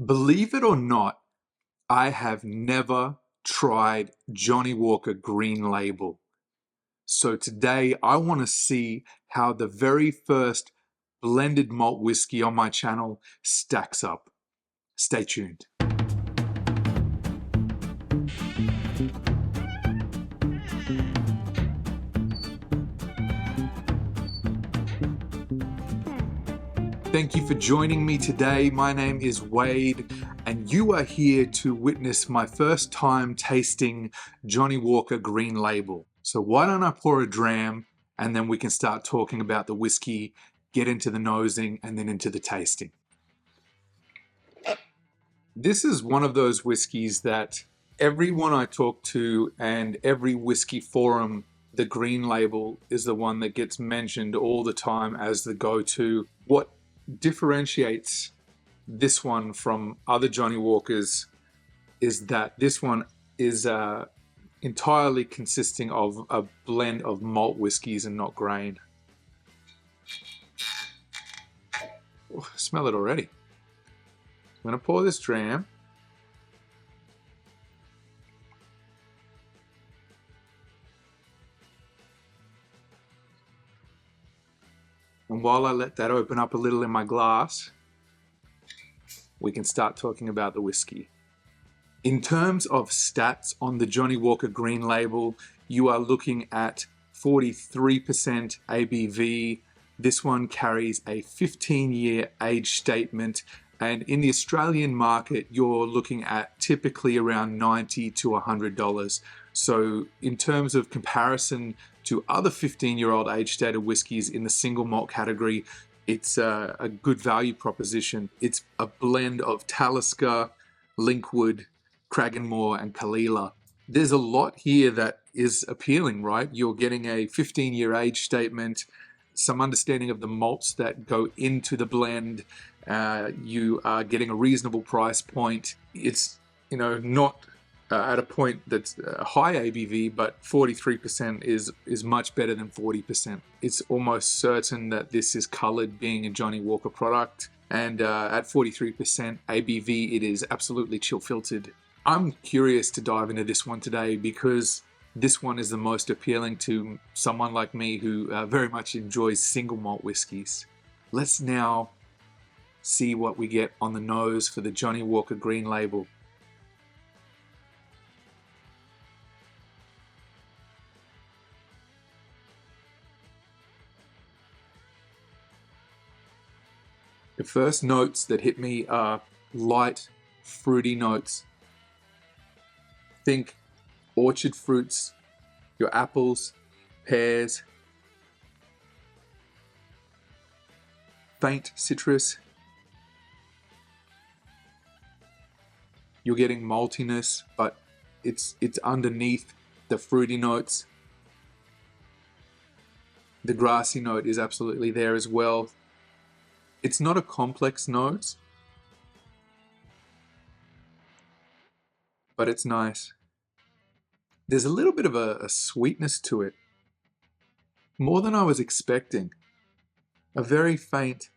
Believe it or not, I have never tried Johnnie Walker Green Label. So today I want to see how the very first blended malt whiskey on my channel stacks up. Stay tuned. Thank you for joining me today. My name is Wade, and you are here to witness my first time tasting Johnnie Walker Green Label. So why don't I pour a dram, and then we can start talking about the whiskey, get into the nosing, and then into the tasting. This is one of those whiskeys that everyone I talk to and every whiskey forum, the Green Label is the one that gets mentioned all the time as the go-to. What differentiates this one from other Johnnie Walkers is that this one is entirely consisting of a blend of malt whiskies and not grain. Oh, smell it already. I'm going to pour this dram. And while I let that open up a little in my glass, we can start talking about the whiskey. In terms of stats on the Johnnie Walker Green Label, you are looking at 43% ABV. This one carries a 15-year age statement, and in the Australian market, you're looking at typically around $90 to $100. So in terms of comparison to other 15-year-old age-stated whiskies in the single malt category, it's a good value proposition. It's a blend of Talisker, Linkwood, Cragganmore, and Kalila. There's a lot here that is appealing, right? You're getting a 15-year age statement, some understanding of the malts that go into the blend. You are getting a reasonable price point. It's, not at a point that's a high ABV, but 43% is much better than 40%. It's almost certain that this is colored being a Johnnie Walker product, and at 43% ABV, it is absolutely chill filtered. I'm curious to dive into this one today because this one is the most appealing to someone like me who very much enjoys single malt whiskies. Let's now see what we get on the nose for the Johnnie Walker Green Label. The first notes that hit me are light, fruity notes. Think orchard fruits, your apples, pears, faint citrus. You're getting maltiness, but it's underneath the fruity notes. The grassy note is absolutely there as well. It's not a complex note, but it's nice. There's a little bit of a sweetness to it, more than I was expecting. A very faint,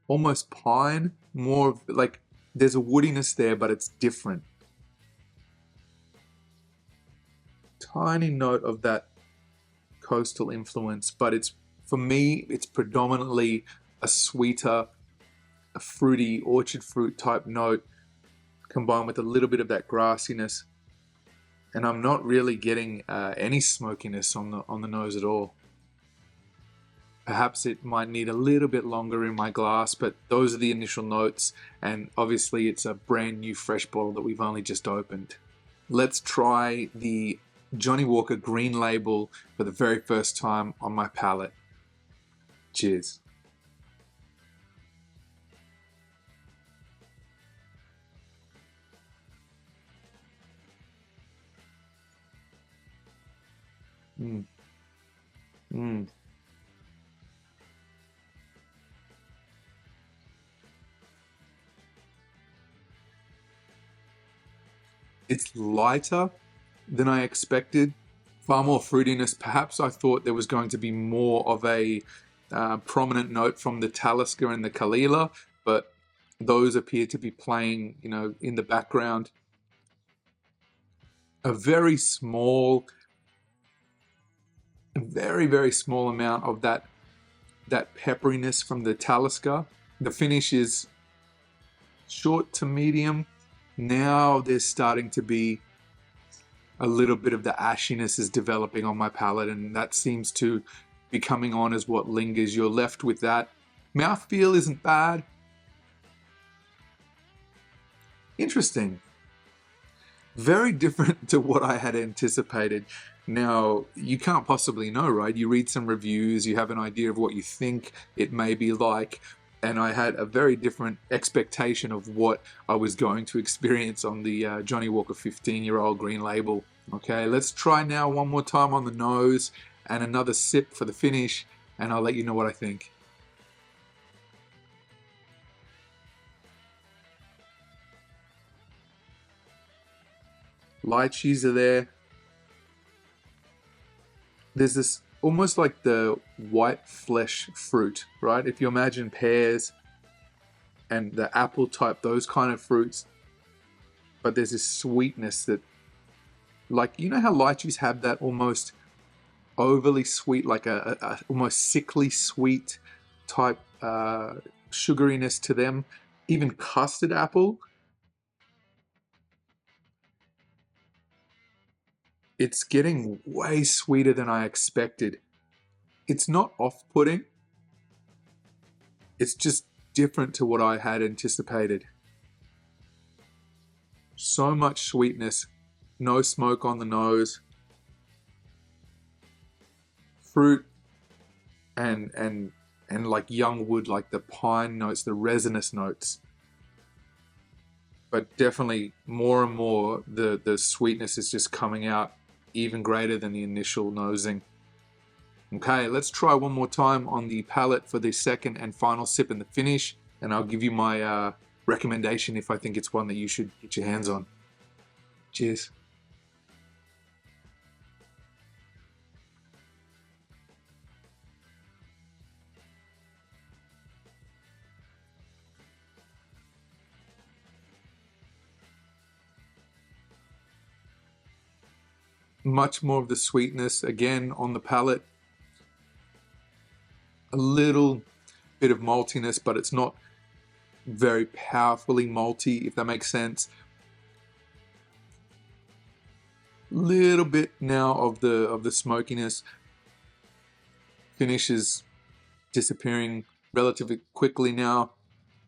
almost pine, more of like there's a woodiness there, but it's different. Tiny note of that coastal influence, but for me, it's predominantly a sweeter, a fruity, orchard fruit type note combined with a little bit of that grassiness. And I'm not really getting any smokiness on the nose at all. Perhaps it might need a little bit longer in my glass, but those are the initial notes. And obviously it's a brand new fresh bottle that we've only just opened. Let's try the Johnnie Walker Green Label for the very first time on my palate. Cheers. Mm. Mm. It's lighter than I expected. Far more fruitiness. Perhaps I thought there was going to be more of a prominent note from the Talisker and the Kalila, but Those appear to be playing, in the background. A very small, very, very small amount of that pepperiness from the Talisker. The finish is short to medium. Now there's starting to be a little bit of the ashiness is developing on my palate, and that seems to be coming on as what lingers. You're left with that. Mouthfeel isn't bad. Interesting. Very different to what I had anticipated. Now, you can't possibly know, right? You read some reviews, you have an idea of what you think it may be like, and I had a very different expectation of what I was going to experience on the Johnnie Walker 15-year-old Green Label. Okay, let's try now one more time on the nose and another sip for the finish, and I'll let you know what I think. Lychees are there. There's this almost like the white flesh fruit, right? If you imagine pears and the apple type, those kind of fruits, but there's this sweetness that, like, you know how lychees have that almost overly sweet, like a almost sickly sweet type sugariness to them. Even custard apple, it's getting way sweeter than I expected. It's not off-putting. It's just different to what I had anticipated. So much sweetness, no smoke on the nose. Fruit and like young wood, like the pine notes, the resinous notes. But definitely more and more the sweetness is just coming out even greater than the initial nosing. Okay, let's try one more time on the palate for the second and final sip and the finish, and I'll give you my recommendation if I think it's one that you should get your hands on. Cheers. Much more of the sweetness again on the palate. A little bit of maltiness, but it's not very powerfully malty, if that makes sense. Little bit now of the smokiness. Finish is disappearing relatively quickly now.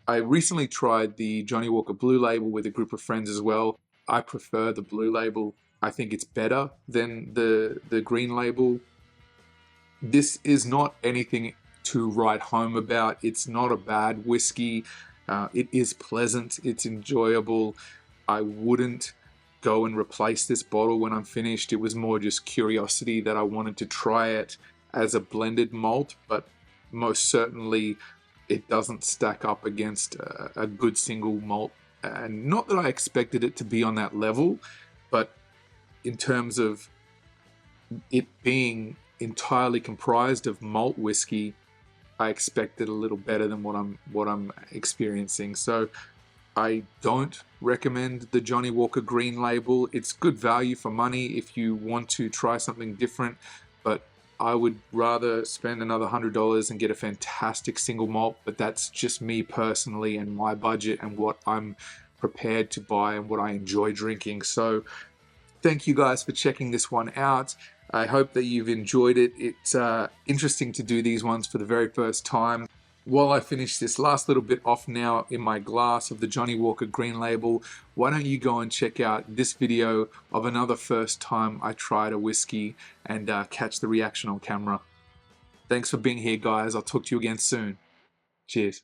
I recently tried the Johnnie Walker Blue Label with a group of friends as well. I prefer the Blue Label. I think it's better than the Green Label. This is not anything to write home about. It's not a bad whiskey. It is pleasant. It's enjoyable. I wouldn't go and replace this bottle when I'm finished. It was more just curiosity that I wanted to try it as a blended malt, but most certainly it doesn't stack up against a good single malt. And not that I expected it to be on that level, but in terms of it being entirely comprised of malt whiskey, I expected a little better than what I'm experiencing. So I don't recommend the Johnnie Walker Green Label. It's good value for money if you want to try something different, but I would rather spend another $100 and get a fantastic single malt, but that's just me personally and my budget and what I'm prepared to buy and what I enjoy drinking. So thank you guys for checking this one out. I hope that you've enjoyed it. It's interesting to do these ones for the very first time. While I finish this last little bit off now in my glass of the Johnnie Walker Green Label, why don't you go and check out this video of another first time I tried a whiskey and catch the reaction on camera. Thanks for being here, guys. I'll talk to you again soon. Cheers.